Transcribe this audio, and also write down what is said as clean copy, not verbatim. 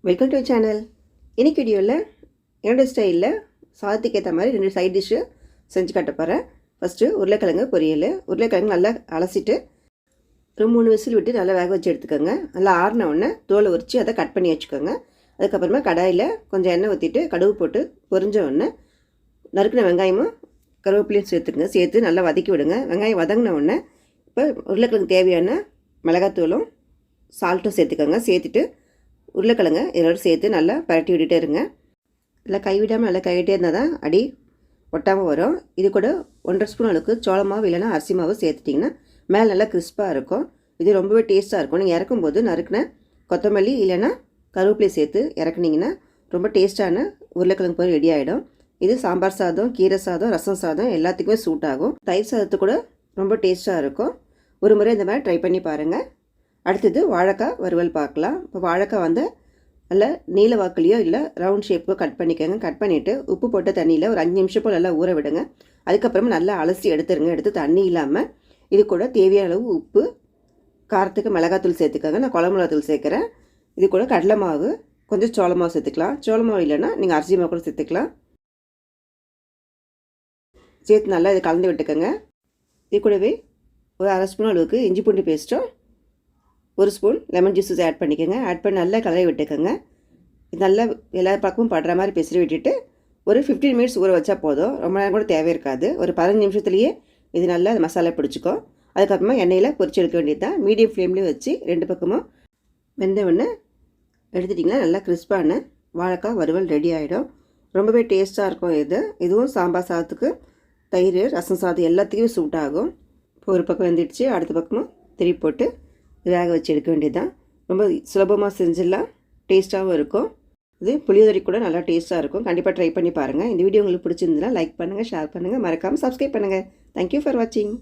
Welcome to channel. இன்னைக்கு வீடியோவில் என்னோடய ஸ்டைலில் சாதத்துக்கு ஏற்ற மாதிரி 2 சைட் டிஷ்ஷு செஞ்சு காட்ட போகிறேன். ஃபஸ்ட்டு உருளைக்கிழங்கு பொரியல். உருளைக்கிழங்கு நல்லா அலசிட்டு ஒரு 3 விசில் விட்டு நல்லா வேக வச்சு எடுத்துக்கோங்க. நல்லா ஆறின உடனே தோலை உரித்து அதை கட் பண்ணி வச்சுக்கோங்க. அதுக்கப்புறமா கடாயில் கொஞ்சம் எண்ணெய் ஊற்றிட்டு கடுகு போட்டு பொரிஞ்ச உடனே நறுக்கின வெங்காயமும் கருவேப்பிலையும் சேர்த்துக்குங்க. சேர்த்து நல்லா வதக்கி விடுங்க. வெங்காயம் வதங்கின உடனே இப்போ உருளைக்கிழங்கு தேவையான மிளகாத்தூளும் சால்ட்டும் சேர்த்துக்கோங்க. சேர்த்துட்டு உருளைக்கிழங்க இதோட சேர்த்து நல்லா பரட்டி விட்டுட்டே இருங்க. நல்லா கைவிடாமல் நல்லா கைவிட்டே இருந்தால் தான் அடி ஒட்டாமல் வரும். இது கூட 1.5 ஸ்பூன் அளவுக்கு சோள மாவு இல்லைனா அரிசி மாவு சேர்த்துட்டிங்கன்னா மேலே நல்லா கிறிஸ்பாக இருக்கும். இது ரொம்பவே டேஸ்ட்டாக இருக்கும். நீங்கள் இறக்கும்போது நறுக்கின கொத்தமல்லி இல்லைனா கருவேப்பிலை சேர்த்து இறக்குனீங்கன்னா ரொம்ப டேஸ்ட்டான உருளைக்கிழங்கு பொரியல் ரெடி ஆகிடும். இது சாம்பார் சாதம், கீரை சாதம், ரசம் சாதம் எல்லாத்துக்குமே சூட் ஆகும். தயிர் சாதத்து கூட ரொம்ப டேஸ்ட்டாக இருக்கும். ஒரு முறை இந்த மாதிரி ட்ரை பண்ணி பாருங்கள். அடுத்தது வாழைக்காய் வறுவல் பார்க்கலாம். இப்போ வாழைக்காய் வந்து நல்லா நீல வாக்குலையோ இல்லை ரவுண்ட் ஷேப்போ கட் பண்ணிக்கோங்க. கட் பண்ணிவிட்டு உப்பு போட்ட தண்ணியில் ஒரு 5 நிமிஷம் போல் நல்லா ஊற விடுங்க. அதுக்கப்புறமா நல்லா அலசி எடுத்துருங்க. எடுத்து தண்ணி இல்லாமல் இது கூட தேவையான அளவு உப்பு, காரத்துக்கு மிளகாத்தூள் சேர்த்துக்கோங்க. நான் குழம்பு மிளகாத்தூள் சேர்க்குறேன். இது கூட கடலை மாவு, கொஞ்சம் சோள மாவு சேர்த்துக்கலாம். சோள மாவு இல்லைன்னா நீங்கள் அரிசி மாவு கூட சேர்த்துக்கலாம். சேர்த்து நல்லா இது கலந்து விட்டுக்கோங்க. இது கூடவே ஒரு 1/2 ஸ்பூன் அளவுக்கு இஞ்சி பூண்டு பேஸ்ட்டும் 1 ஸ்பூன் லெமன் ஜூஸஸ் ஆட் பண்ணிக்கோங்க. ஆட் பண்ணி நல்லா கலரி விட்டுக்கோங்க. இது நல்லா எல்லா பக்கமும் படுற மாதிரி பெசரி விட்டுட்டு ஒரு 15 மினிட்ஸ் ஊற வச்சா போதும். ரொம்ப நேரம் கூட தேவை இருக்காது. ஒரு 15 நிமிஷத்துலேயே இது நல்லா மசாலா பிடிச்சிக்கும். அதுக்கப்புறமா எண்ணெயில் பொரிச்சு எடுக்க வேண்டியது தான். மீடியம் ஃப்ளேம்லேயும் வச்சு 2 பக்கமும் வெந்த ஒன்று எடுத்துட்டிங்கன்னா நல்லா கிறிஸ்பான வாழைக்காய் வறுவல் ரெடி ஆகிடும். ரொம்பவே டேஸ்ட்டாக இருக்கும். இதுவும் சாம்பார் சாதத்துக்கு, தயிர், ரசம் சாதம் எல்லாத்துக்குமே சூட் ஆகும். இப்போ ஒரு பக்கம் வெந்துடுச்சு. அடுத்த பக்கமும் திருப்பி போட்டு வேக வச்சு எடுக்க வேண்டியது தான். ரொம்ப சுலபமாக செஞ்சிடலாம். டேஸ்ட்டாகவும் இருக்கும். இது புளியோதரை கூட நல்லா டேஸ்ட்டாக இருக்கும். கண்டிப்பாக ட்ரை பண்ணி பாருங்கள். இந்த வீடியோ உங்களுக்கு பிடிச்சிருந்ததுன்னா லைக் பண்ணுங்கள், ஷேர் பண்ணுங்கள், மறக்காமல் சப்ஸ்கிரைப் பண்ணுங்கள். தேங்க்யூ ஃபார் வாட்சிங்.